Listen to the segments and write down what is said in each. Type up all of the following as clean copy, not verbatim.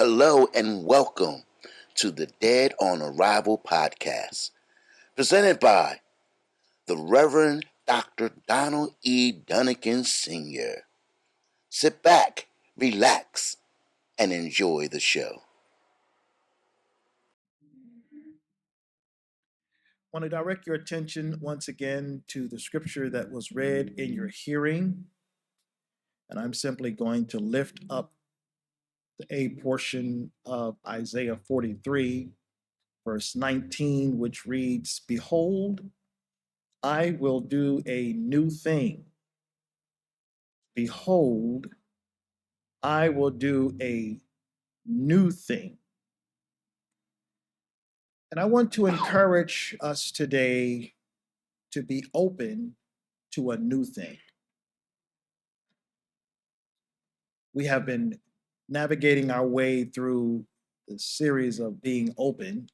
Hello and welcome to the Dead on Arrival podcast, presented by the Reverend Dr. Donald E. Dunnigan Sr. Sit back, relax, and enjoy the show. I want to direct your attention once again to the scripture that was read in your hearing. And I'm simply going to lift up a portion of Isaiah 43, verse 19, which reads, "Behold, I will do a new thing. Behold, I will do a new thing." And I want to encourage us today to be open to a new thing. We have been navigating our way through the series of being open.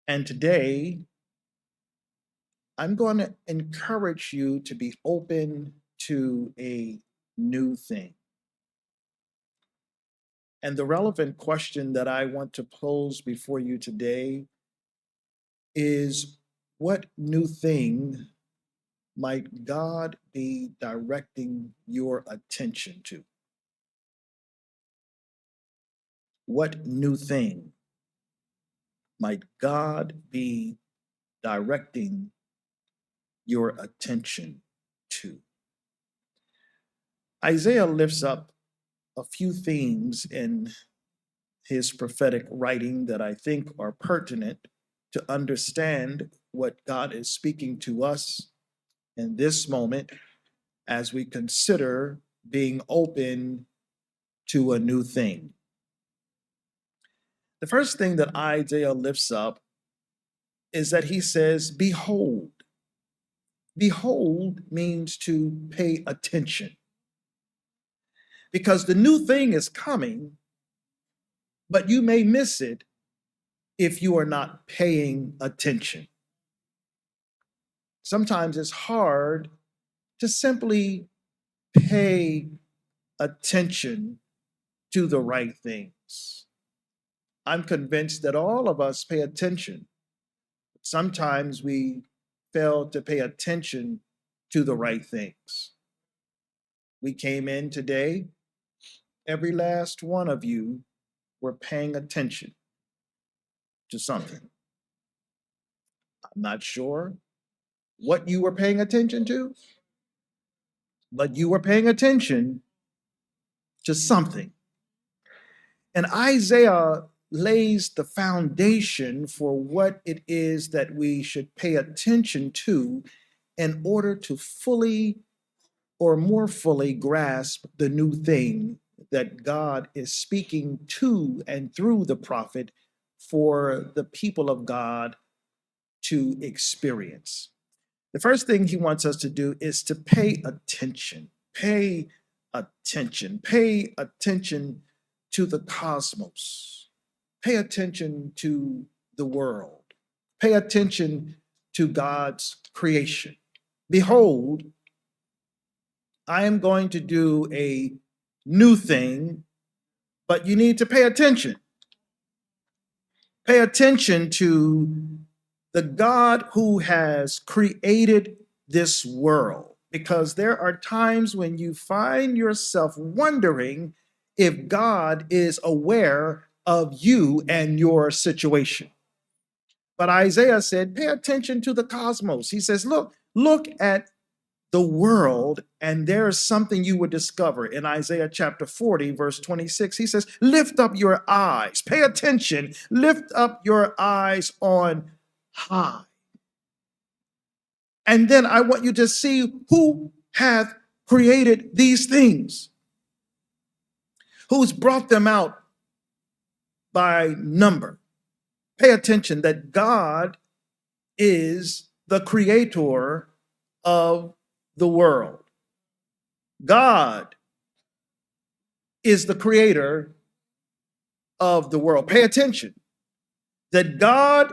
And today, I'm going to encourage you to be open to a new thing. And the relevant question that I want to pose before you today is, what new thing might God be directing your attention to? What new thing might God be directing your attention to? Isaiah lifts up a few themes in his prophetic writing that I think are pertinent to understand what God is speaking to us in this moment as we consider being open to a new thing. The first thing that Isaiah lifts up is that he says, "Behold." Behold means to pay attention, because the new thing is coming, but you may miss it if you are not paying attention. Sometimes it's hard to simply pay attention to the right things. I'm convinced that all of us pay attention. Sometimes we fail to pay attention to the right things. We came in today, every last one of you were paying attention to something. I'm not sure what you were paying attention to, but you were paying attention to something. And Isaiah lays the foundation for what it is that we should pay attention to in order to fully or more fully grasp the new thing that God is speaking to and through the prophet for the people of God to experience. The first thing he wants us to do is to pay attention. Pay attention. Pay attention to the cosmos. Pay attention to the world. Pay attention to God's creation. Behold, I am going to do a new thing, but you need to pay attention. Pay attention to the God who has created this world, because there are times when you find yourself wondering if God is aware of you and your situation. But Isaiah said, pay attention to the cosmos. He says, look at the world, and there is something you would discover in Isaiah chapter 40, verse 26. He says, lift up your eyes, pay attention, lift up your eyes on high. And then I want you to see who hath created these things, who's brought them out by number. Pay attention that God is the creator of the world. God is the creator of the world. Pay attention that God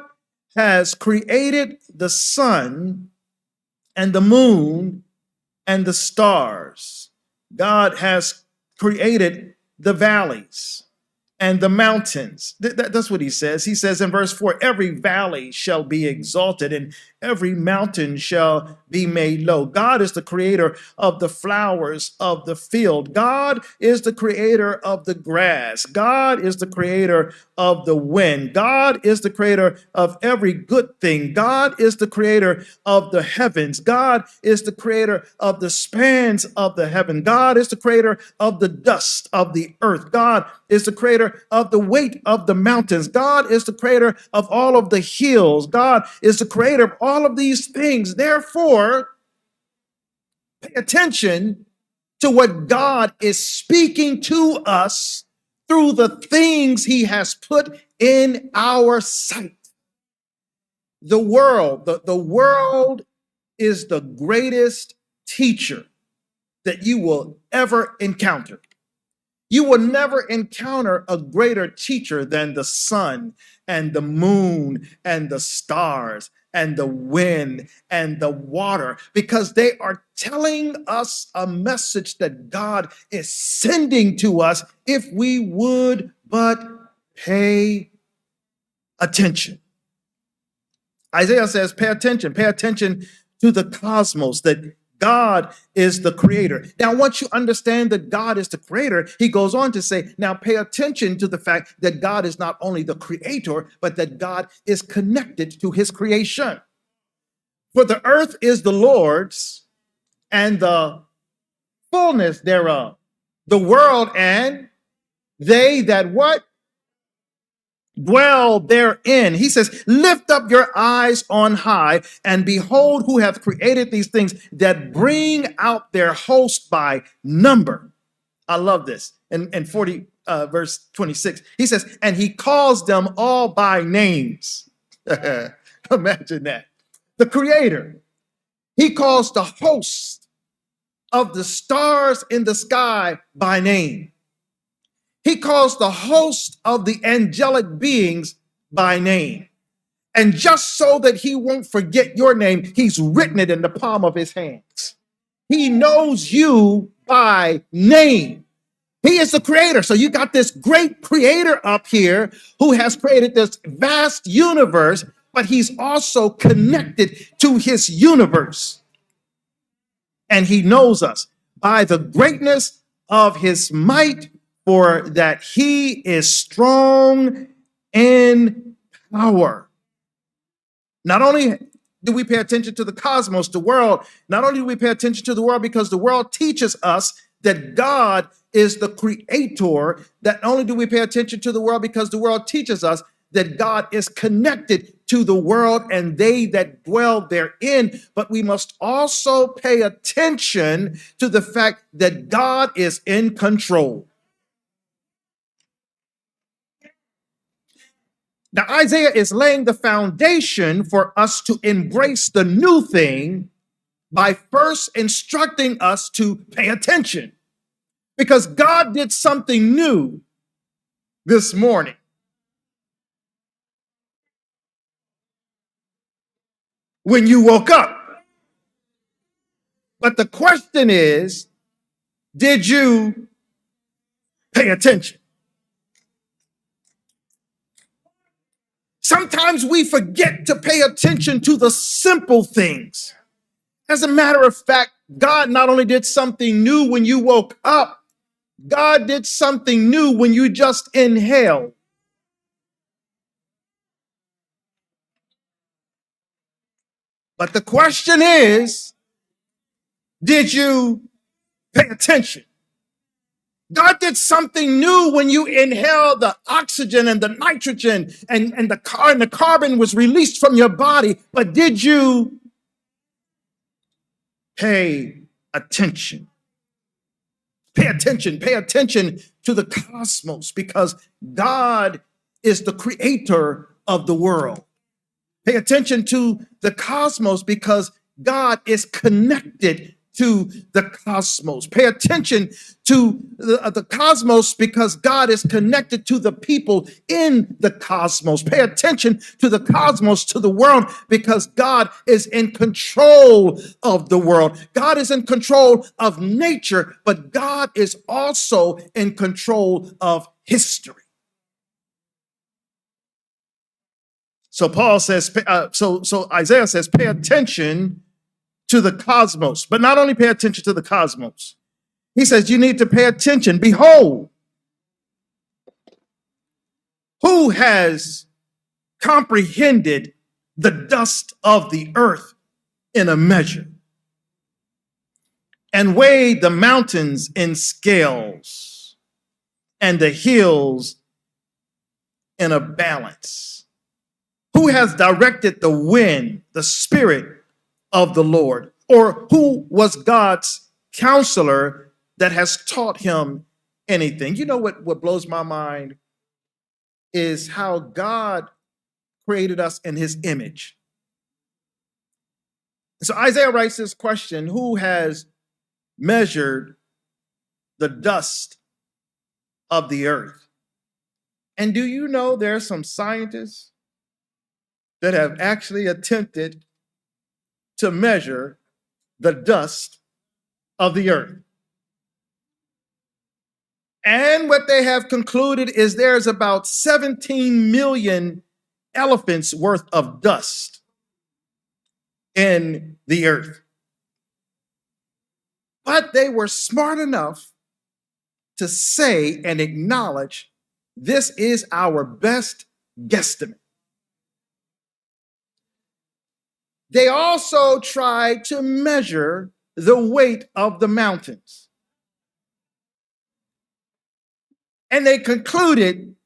has created the sun and the moon and the stars. God has created the valleys. and the mountains. That's what he says. He says in verse 4, every valley shall be exalted and every mountain shall be made low. God is the creator of the flowers of the field. God is the creator of the grass. God is the creator of the wind. God is the creator of every good thing. God is the creator of the heavens. God is the creator of the spans of the heaven. God is the creator of the dust of the earth. God is the creator of the weight of the mountains. God is the creator of all of the hills. God is the creator of all of these things. Therefore, pay attention to what God is speaking to us through the things he has put in our sight. The world is the greatest teacher that you will ever encounter. You will never encounter a greater teacher than the sun and the moon and the stars and the wind and the water, because they are telling us a message that God is sending to us if we would but pay attention. Isaiah says, pay attention to the cosmos, that God is the creator. Now, once you understand that God is the creator, he goes on to say, now pay attention to the fact that God is not only the creator, but that God is connected to his creation. For the earth is the Lord's and the fullness thereof, the world and they that what? Dwell therein. He says, lift up your eyes on high and behold who hath created these things that bring out their host by number. I love this. In 40 verse 26, he says, and he calls them all by names. Imagine that. The creator, he calls the host of the stars in the sky by name. He calls the host of the angelic beings by name. And just so that he won't forget your name, he's written it in the palm of his hands. He knows you by name. He is the creator. So you got this great creator up here who has created this vast universe, but he's also connected to his universe. And he knows us by the greatness of his might, for that he is strong in power. Not only do we pay attention to the cosmos, the world, not only do we pay attention to the world because the world teaches us that God is the creator, not only do we pay attention to the world because the world teaches us that God is connected to the world and they that dwell therein, but we must also pay attention to the fact that God is in control. Now, Isaiah is laying the foundation for us to embrace the new thing by first instructing us to pay attention, because God did something new this morning. When you woke up. But the question is, did you pay attention? Sometimes we forget to pay attention to the simple things. As a matter of fact, God not only did something new when you woke up, God did something new when you just inhaled. But the question is, did you pay attention? God did something new when you inhaled the oxygen and the nitrogen and the carbon was released from your body. But did you pay attention? Pay attention to the cosmos, because God is the creator of the world. Pay attention to the cosmos because God is connected to the cosmos. Pay attention to the cosmos because God is connected to the people in the cosmos. Pay attention to the cosmos, to the world, because God is in control of the world. God is in control of nature, but God is also in control of history. So Paul says, so Isaiah says, pay attention to the cosmos, but not only pay attention to the cosmos. He says, you need to pay attention. Behold, who has comprehended the dust of the earth in a measure, and weighed the mountains in scales, and the hills in a balance? Who has directed the wind, the spirit of the Lord? Or who was God's counselor that has taught him anything? You know what blows my mind is how God created us in his image. So Isaiah writes this question: who has measured the dust of the earth? And do you know there are some scientists that have actually attempted to measure the dust of the earth? And what they have concluded is there's about 17 million elephants worth of dust in the earth. But they were smart enough to say and acknowledge this is our best guesstimate. They also tried to measure the weight of the mountains. And they concluded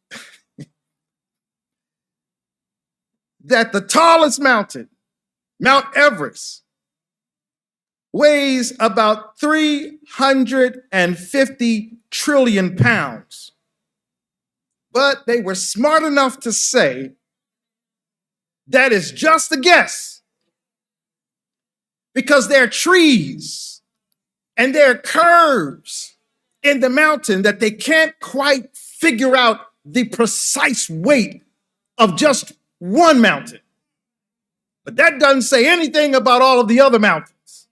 that the tallest mountain, Mount Everest, weighs about 350 trillion pounds. But they were smart enough to say that is just a guess, because there are trees and there are curves in the mountain that they can't quite figure out the precise weight of just one mountain. But that doesn't say anything about all of the other mountains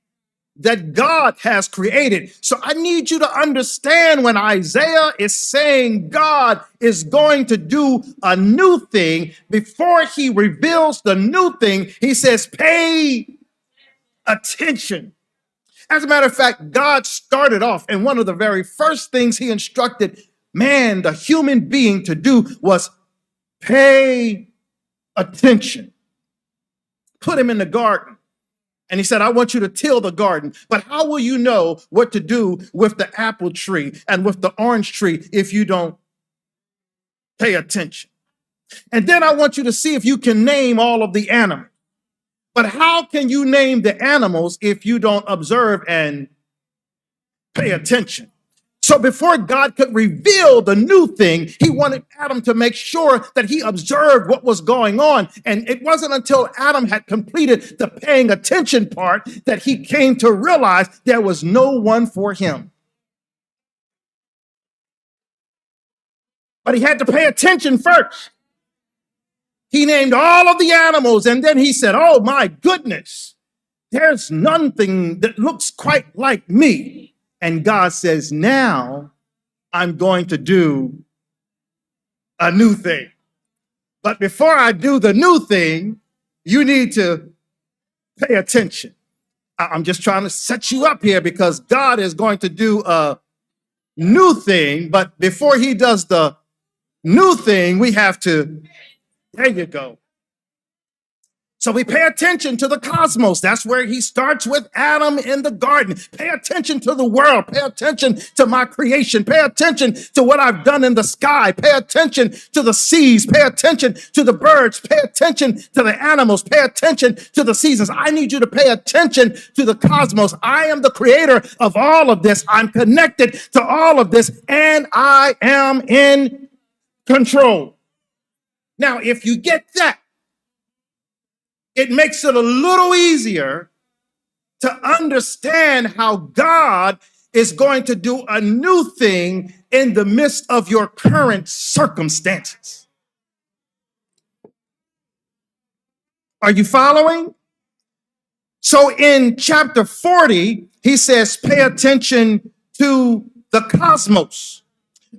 that God has created. So I need you to understand, when Isaiah is saying God is going to do a new thing, before he reveals the new thing, he says, pay attention. As a matter of fact, God started off, and one of the very first things he instructed man, the human being, to do was pay attention. Put him in the garden. And he said, I want you to till the garden. But how will you know what to do with the apple tree and with the orange tree if you don't pay attention? And then I want you to see if you can name all of the animals. But how can you name the animals if you don't observe and pay attention? So before God could reveal the new thing, he wanted Adam to make sure that he observed what was going on. And it wasn't until Adam had completed the paying attention part that he came to realize there was no one for him. But he had to pay attention first. He named all of the animals, and then he said, oh my goodness, there's nothing that looks quite like me. And God says, now I'm going to do a new thing. But before I do the new thing, you need to pay attention. I'm just trying to set you up here, because God is going to do a new thing. But before he does the new thing, we have to, there you go. So we pay attention to the cosmos. That's where he starts with Adam in the garden. Pay attention to the world. Pay attention to my creation. Pay attention to what I've done in the sky. Pay attention to the seas. Pay attention to the birds. Pay attention to the animals. Pay attention to the seasons. I need you to pay attention to the cosmos. I am the creator of all of this. I'm connected to all of this, and I am in control. Now, if you get that, it makes it a little easier to understand how God is going to do a new thing in the midst of your current circumstances. Are you following? So in chapter 40, he says, pay attention to the cosmos.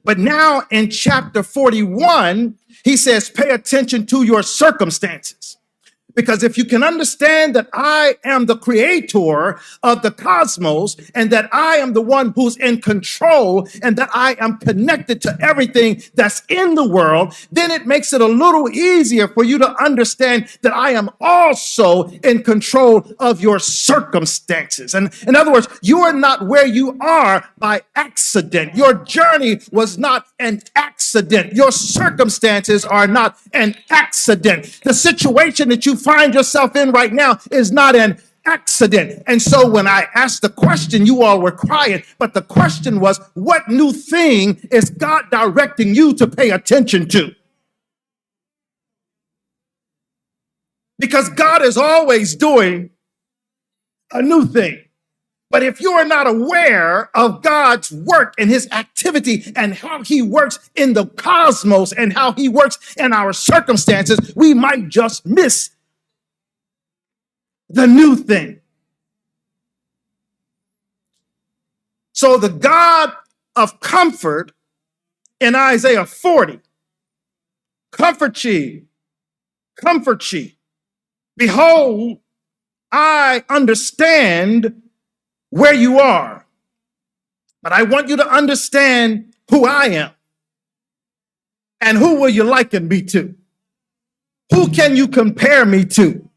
But now in chapter 41, he says, pay attention to your circumstances. Because if you can understand that I am the creator of the cosmos and that I am the one who's in control and that I am connected to everything that's in the world, then it makes it a little easier for you to understand that I am also in control of your circumstances. And in other words, you are not where you are by accident. Your journey was not an accident. Your circumstances are not an accident. The situation that you find yourself in right now is not an accident. And so when I asked the question, you all were crying, but the question was, what new thing is God directing you to pay attention to? Because God is always doing a new thing. But if you are not aware of God's work and his activity and how he works in the cosmos and how he works in our circumstances, we might just miss the new thing. So the God of comfort in Isaiah 40, comfort ye, comfort ye. Behold, I understand where you are, but I want you to understand who I am. And who will you liken me to? Who can you compare me to?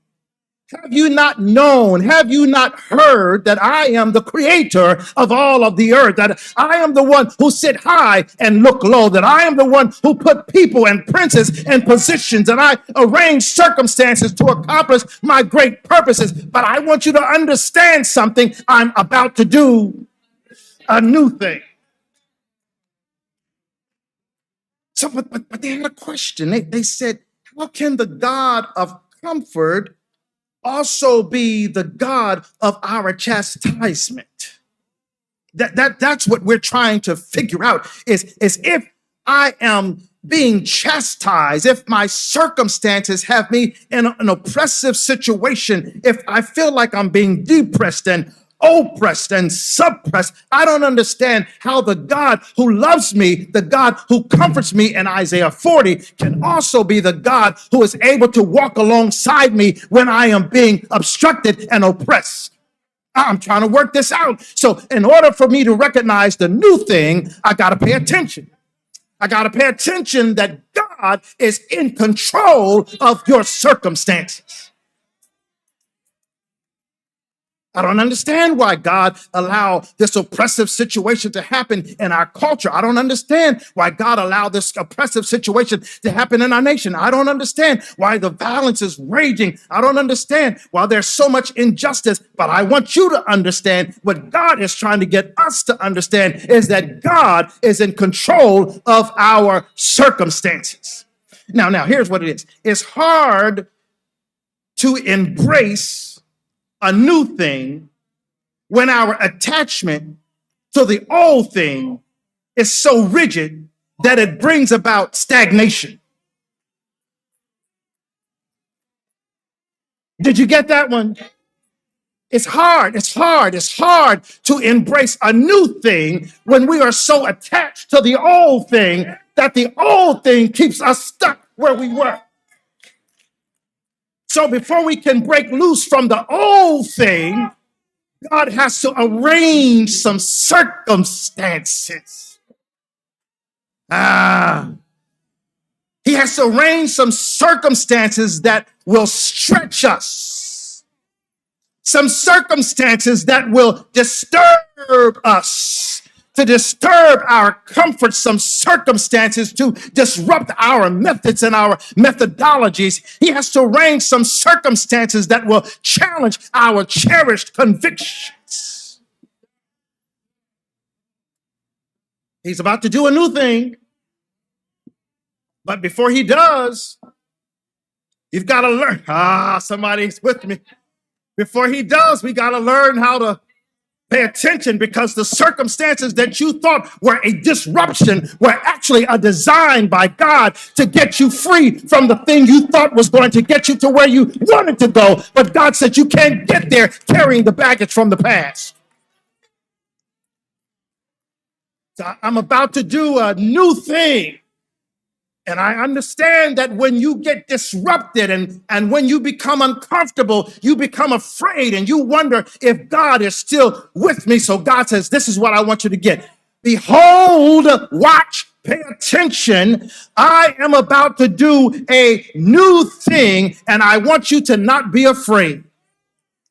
Have you not known, have you not heard that I am the creator of all of the earth, that I am the one who sit high and look low, that I am the one who put people and princes in positions, and I arrange circumstances to accomplish my great purposes. But I want you to understand something. I'm about to do a new thing. So, but they had a question. They said, how can the God of comfort also be the God of our chastisement? That's what we're trying to figure out is if I am being chastised, if my circumstances have me in an oppressive situation, if I feel like I'm being depressed and oppressed and suppressed, I don't understand how the God who loves me, the God who comforts me in Isaiah 40, can also be the God who is able to walk alongside me when I am being obstructed and oppressed. I'm trying to work this out. So in order for me to recognize the new thing, I got to pay attention. I got to pay attention that God is in control of your circumstances. I don't understand why God allowed this oppressive situation to happen in our culture. I don't understand why God allowed this oppressive situation to happen in our nation. I don't understand why the violence is raging. I don't understand why there's so much injustice. But I want you to understand what God is trying to get us to understand is that God is in control of our circumstances. Now, here's what it is. It's hard to embrace a new thing when our attachment to the old thing is so rigid that it brings about stagnation. Did you get that one? It's hard to embrace a new thing when we are so attached to the old thing that the old thing keeps us stuck where we were. So before we can break loose from the old thing, God has to arrange some circumstances. He has to arrange some circumstances that will stretch us. Some circumstances that will disturb us, to disturb our comfort, some circumstances to disrupt our methods and our methodologies. He has to arrange some circumstances that will challenge our cherished convictions. He's about to do a new thing. But before he does, you've got to learn. Somebody's with me. Before he does, we got to learn how to pay attention, because the circumstances that you thought were a disruption were actually a design by God to get you free from the thing you thought was going to get you to where you wanted to go. But God said you can't get there carrying the baggage from the past. So I'm about to do a new thing. And I understand that when you get disrupted and when you become uncomfortable, you become afraid and you wonder if God is still with me. So God says, this is what I want you to get. Behold, watch, pay attention. I am about to do a new thing, and I want you to not be afraid.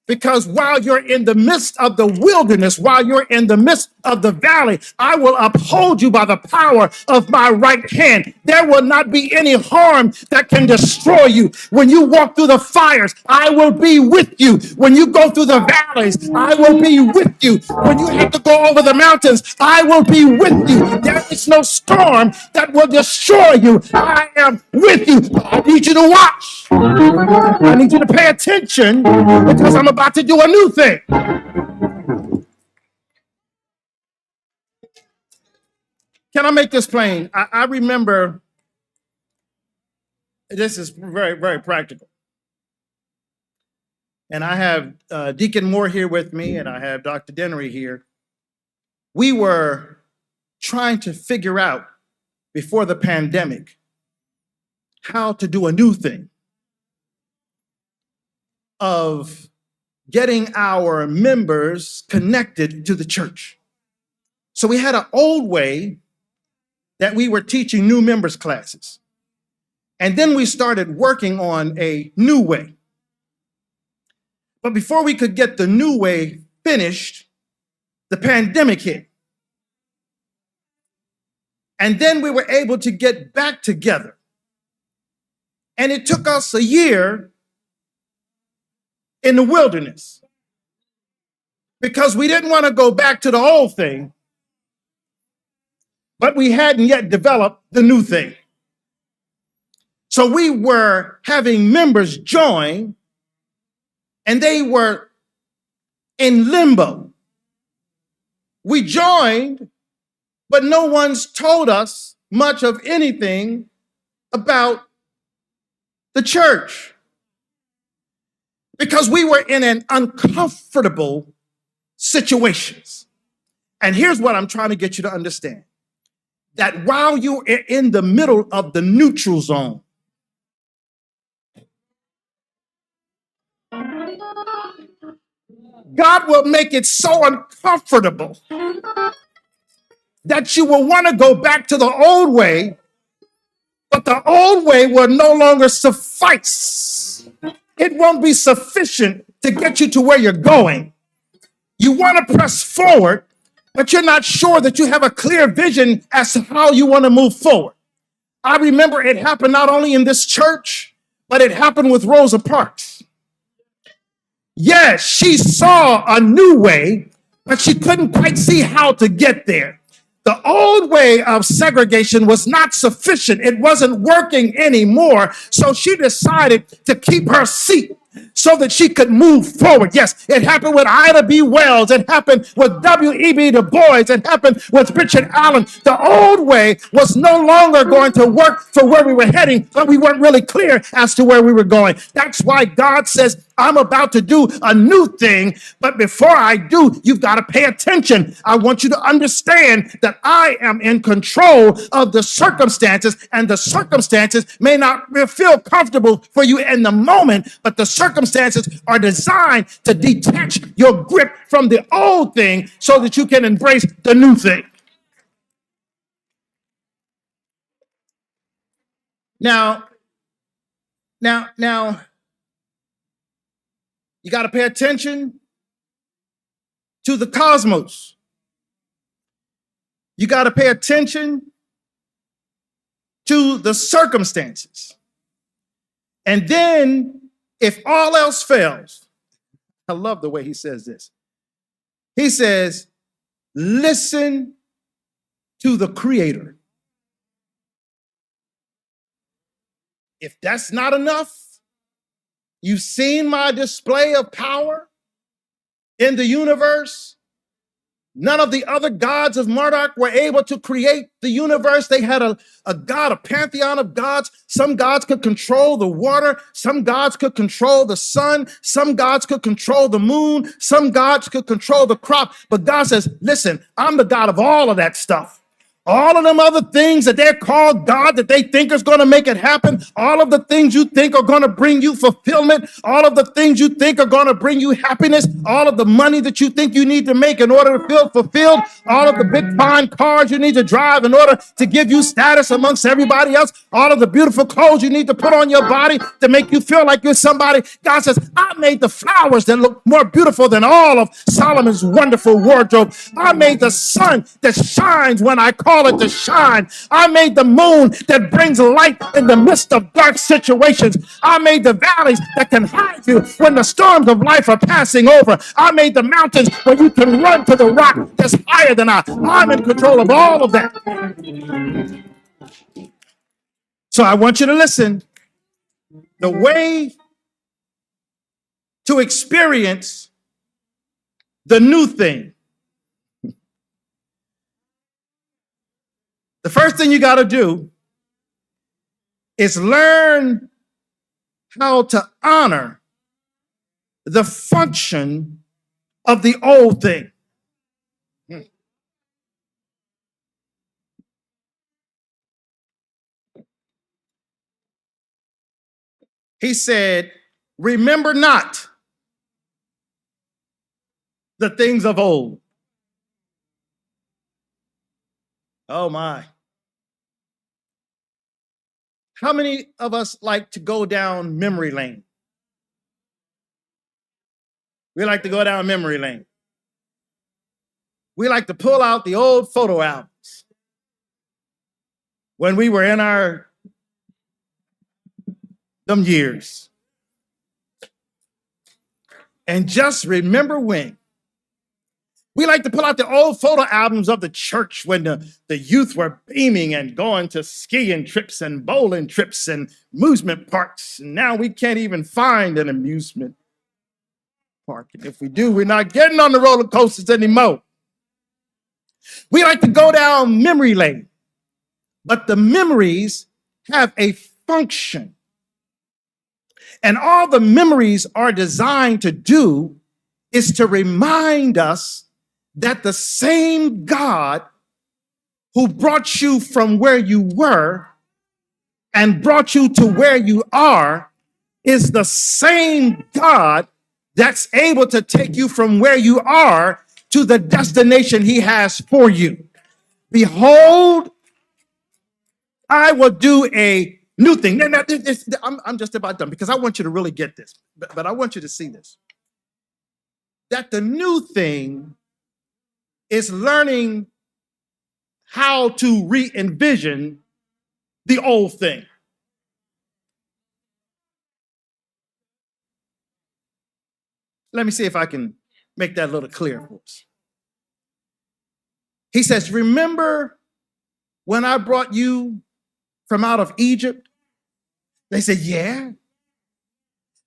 Because while you're in the midst of the wilderness, while you're in the midst of the valley, I will uphold you by the power of my right hand. There will not be any harm that can destroy you. When you walk through the fires, I will be with you. When you go through the valleys, I will be with you. When you have to go over the mountains, I will be with you. There is no storm that will destroy you. I am with you. I need you to watch. I need you to pay attention because I'm about to do a new thing. Can I make this plain? I remember, this is very, very practical. And I have Deacon Moore here with me, and I have Dr. Dennery here. We were trying to figure out before the pandemic how to do a new thing of getting our members connected to the church. So we had an old way that we were teaching new members classes. And then we started working on a new way. But before we could get the new way finished, the pandemic hit. And then we were able to get back together. And it took us a year in the wilderness because we didn't want to go back to the old thing, but we hadn't yet developed the new thing. So we were having members join, and they were in limbo. We joined, but no one's told us much of anything about the church because we were in an uncomfortable situations. And here's what I'm trying to get you to understand. That while you're in the middle of the neutral zone, God will make it so uncomfortable that you will want to go back to the old way, but the old way will no longer suffice. It won't be sufficient to get you to where you're going. You want to press forward, but you're not sure that you have a clear vision as to how you want to move forward. I remember it happened not only in this church, but it happened with Rosa Parks. Yes, she saw a new way, but she couldn't quite see how to get there. The old way of segregation was not sufficient. It wasn't working anymore. So she decided to keep her seat so that she could move forward. Yes, it happened with Ida B. Wells. It happened with W.E.B. Du Bois. It happened with Richard Allen. The old way was no longer going to work for where we were heading, but we weren't really clear as to where we were going. That's why God says, I'm about to do a new thing, but before I do, you've got to pay attention. I want you to understand that I am in control of the circumstances, and the circumstances may not feel comfortable for you in the moment, but the circumstances are designed to detach your grip from the old thing so that you can embrace the new thing. Now, you got to pay attention to the cosmos. You got to pay attention to the circumstances. And then, if all else fails, I love the way he says this. He says, listen to the Creator. If that's not enough, you've seen my display of power in the universe. None of the other gods of Marduk were able to create the universe. They had a god, a pantheon of gods. Some gods could control the water. Some gods could control the sun. Some gods could control the moon. Some gods could control the crop. But God says, listen, I'm the God of all of that stuff. All of them other things that they're called God that they think is going to make it happen, all of the things you think are going to bring you fulfillment, all of the things you think are going to bring you happiness, all of the money that you think you need to make in order to feel fulfilled, all of the big fine cars you need to drive in order to give you status amongst everybody else, all of the beautiful clothes you need to put on your body to make you feel like you're somebody. God says, I made the flowers that look more beautiful than all of Solomon's wonderful wardrobe. I made the sun that shines when I call it to shine. I made the moon that brings light in the midst of dark situations. I made the valleys that can hide you when the storms of life are passing over. I made the mountains where you can run to the rock that's higher than I. I'm in control of all of that. So I want you to listen. The way to experience the new thing, the first thing you got to do is learn how to honor the function of the old thing. He said, remember not the things of old. Oh my. How many of us like to go down memory lane? We like to go down memory lane. We like to pull out the old photo albums when we were in them years. And just remember when. We like to pull out the old photo albums of the church when the youth were beaming and going to skiing trips and bowling trips and amusement parks. And now we can't even find an amusement park. And if we do, we're not getting on the roller coasters anymore. We like to go down memory lane, but the memories have a function. And all the memories are designed to do is to remind us that the same God who brought you from where you were and brought you to where you are is the same God that's able to take you from where you are to the destination he has for you. Behold, I will do a new thing. Now, I'm just about done because I want you to really get this, but I want you to see this. That the new thing is learning how to re-envision the old thing. Let me see if I can make that a little clearer for us. He says, remember when I brought you from out of Egypt? They said, yeah.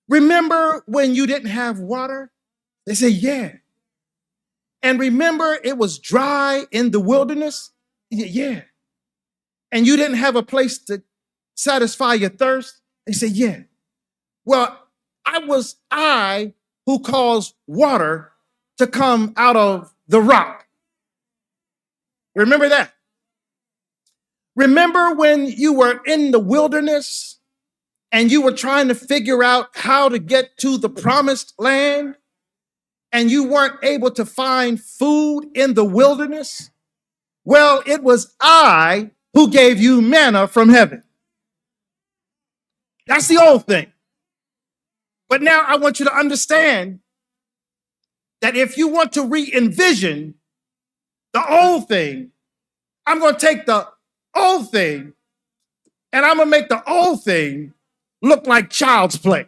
Remember when you didn't have water? They said, yeah. And remember it was dry in the wilderness? Yeah. And you didn't have a place to satisfy your thirst? They said, yeah. Well, I who caused water to come out of the rock. Remember that. Remember when you were in the wilderness and you were trying to figure out how to get to the promised land and you weren't able to find food in the wilderness? Well, it was I who gave you manna from heaven. That's the old thing. But now I want you to understand that if you want to re-envision the old thing, I'm going to take the old thing and I'm going to make the old thing look like child's play.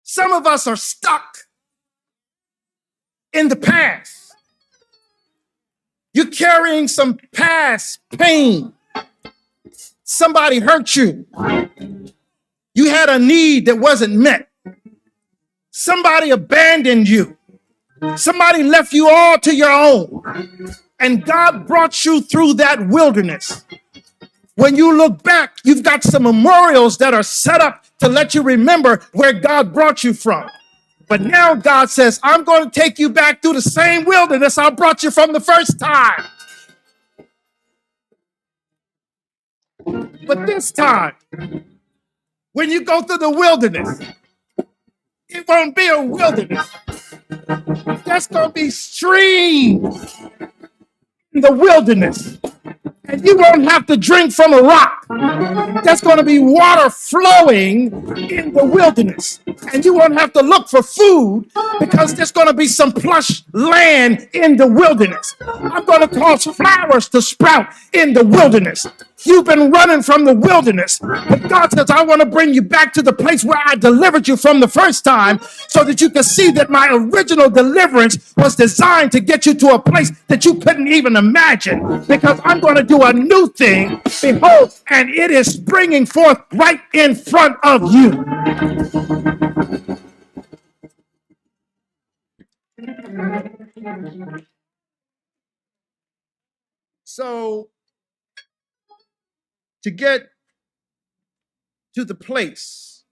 Some of us are stuck in the past. You're carrying some past pain. Somebody hurt you. You had a need that wasn't met. Somebody abandoned you. Somebody left you all to your own. And God brought you through that wilderness. When you look back, you've got some memorials that are set up to let you remember where God brought you from. But now God says, I'm going to take you back through the same wilderness I brought you from the first time. But this time, when you go through the wilderness, it won't be a wilderness. There's going to be streams in the wilderness. And you won't have to drink from a rock. There's going to be water flowing in the wilderness. And you won't have to look for food because there's going to be some plush land in the wilderness. I'm going to cause flowers to sprout in the wilderness. You've been running from the wilderness. But God says, I want to bring you back to the place where I delivered you from the first time so that you can see that my original deliverance was designed to get you to a place that you couldn't even imagine. Because I'm going to do a new thing. Behold, and it is springing forth right in front of you. So, to get to the place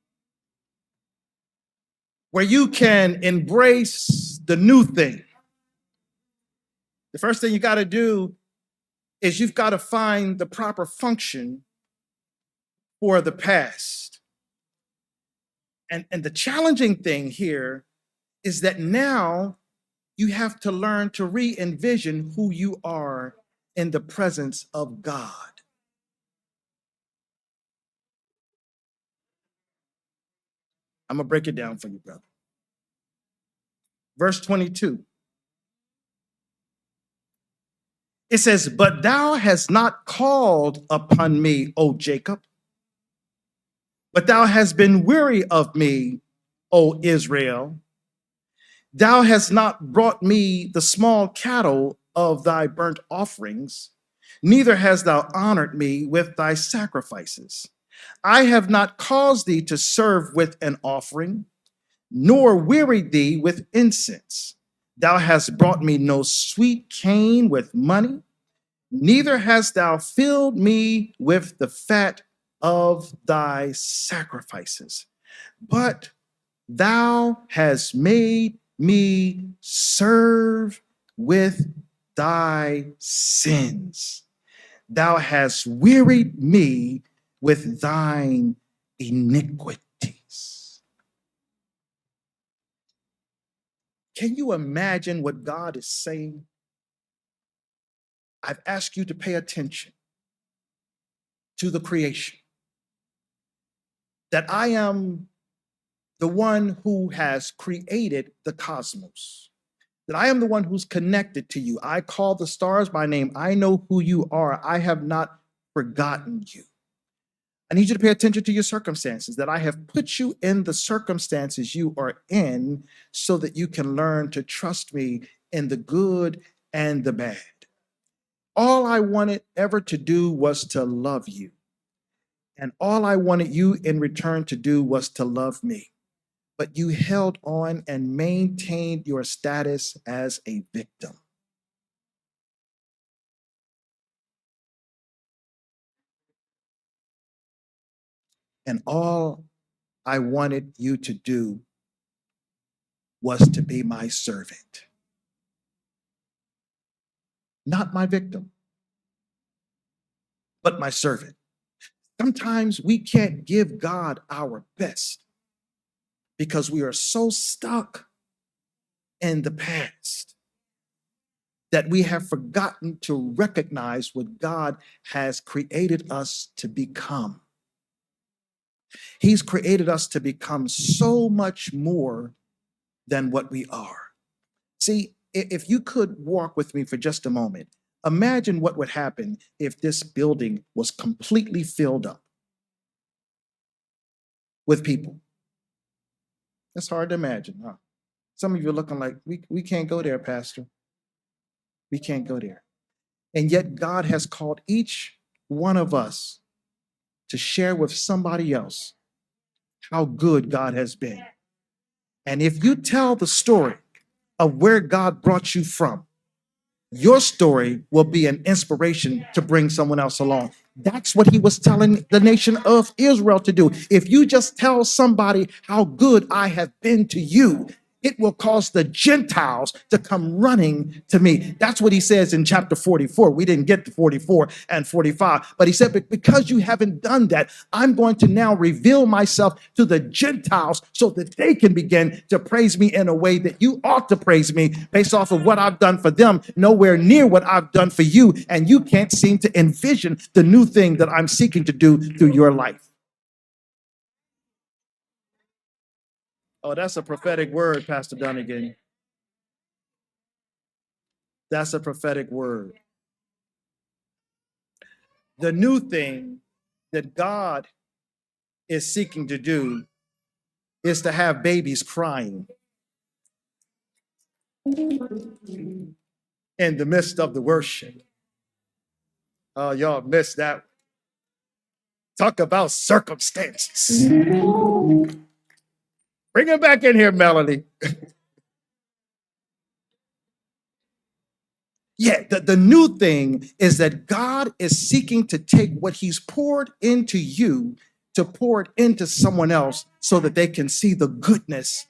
where you can embrace the new thing, the first thing you got to do is you've got to find the proper function for the past. And the challenging thing here is that now you have to learn to re-envision who you are in the presence of God. I'm going to break it down for you, brother. Verse 22. It says, but thou hast not called upon me, O Jacob, but thou hast been weary of me, O Israel. Thou hast not brought me the small cattle of thy burnt offerings, neither hast thou honored me with thy sacrifices. I have not caused thee to serve with an offering, nor wearied thee with incense. Thou hast brought me no sweet cane with money, neither hast thou filled me with the fat of thy sacrifices. But thou hast made me serve with thy sins. Thou hast wearied me with thine iniquities. Can you imagine what God is saying? I've asked you to pay attention to the creation. That I am the one who has created the cosmos. That I am the one who's connected to you. I call the stars by name. I know who you are. I have not forgotten you. I need you to pay attention to your circumstances, that I have put you in the circumstances you are in so that you can learn to trust me in the good and the bad. All I wanted ever to do was to love you. And all I wanted you in return to do was to love me. But you held on and maintained your status as a victim. And all I wanted you to do was to be my servant, not my victim, but my servant. Sometimes we can't give God our best because we are so stuck in the past that we have forgotten to recognize what God has created us to become. He's created us to become so much more than what we are. See, if you could walk with me for just a moment, imagine what would happen if this building was completely filled up with people. That's hard to imagine, huh? Some of you are looking like, we can't go there, Pastor. We can't go there. And yet God has called each one of us to share with somebody else how good God has been. And if you tell the story of where God brought you from, your story will be an inspiration to bring someone else along. That's what he was telling the nation of Israel to do. If you just tell somebody how good I have been to you, it will cause the Gentiles to come running to me. That's what he says in chapter 44. We didn't get to 44 and 45, but he said, because you haven't done that, I'm going to now reveal myself to the Gentiles so that they can begin to praise me in a way that you ought to praise me based off of what I've done for them, nowhere near what I've done for you. And you can't seem to envision the new thing that I'm seeking to do through your life. Oh, that's a prophetic word, Pastor Dunnigan. That's a prophetic word. The new thing that God is seeking to do is to have babies crying in the midst of the worship. Oh, y'all missed that. Talk about circumstances. Bring it back in here, Melanie. Yeah, the new thing is that God is seeking to take what he's poured into you to pour it into someone else so that they can see the goodness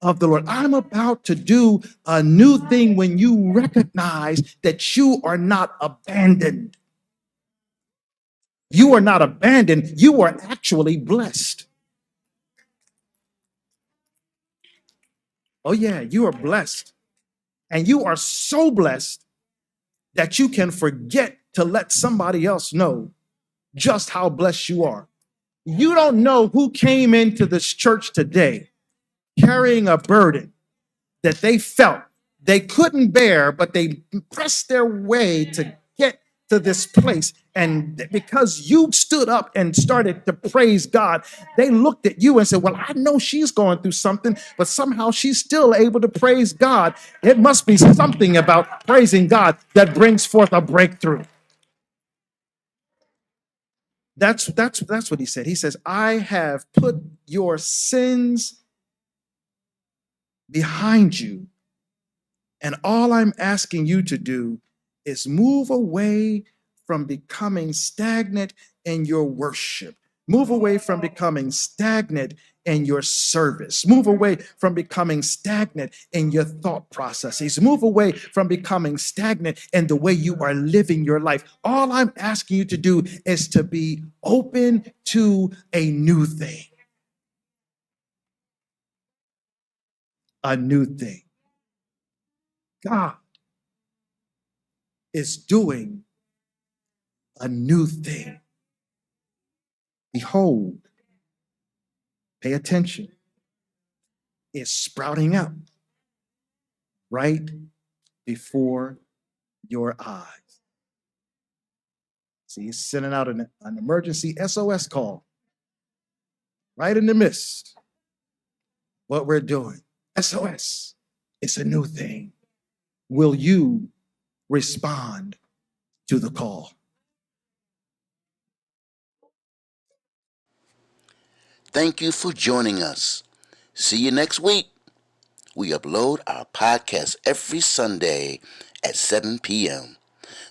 of the Lord. I'm about to do a new thing when you recognize that you are not abandoned. You are not abandoned. You are actually blessed. Oh, yeah, you are blessed. And you are so blessed that you can forget to let somebody else know just how blessed you are. You don't know who came into this church today carrying a burden that they felt they couldn't bear, but they pressed their way to get to this place. And because you stood up and started to praise God, they looked at you and said, well, I know she's going through something, but somehow she's still able to praise God. It must be something about praising God that brings forth a breakthrough. That's what he said. He says, I have put your sins behind you. And all I'm asking you to do is move away from becoming stagnant in your worship. Move away from becoming stagnant in your service. Move away from becoming stagnant in your thought processes. Move away from becoming stagnant in the way you are living your life. All I'm asking you to do is to be open to a new thing. A new thing. God is doing a new thing. Behold, pay attention. It's sprouting up right before your eyes. See, he's sending out an emergency SOS call right in the midst of what we're doing. SOS, it's a new thing. Will you respond to the call? Thank you for joining us. See you next week. We upload our podcast every Sunday at 7 p.m.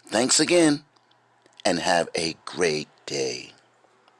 Thanks again, and have a great day.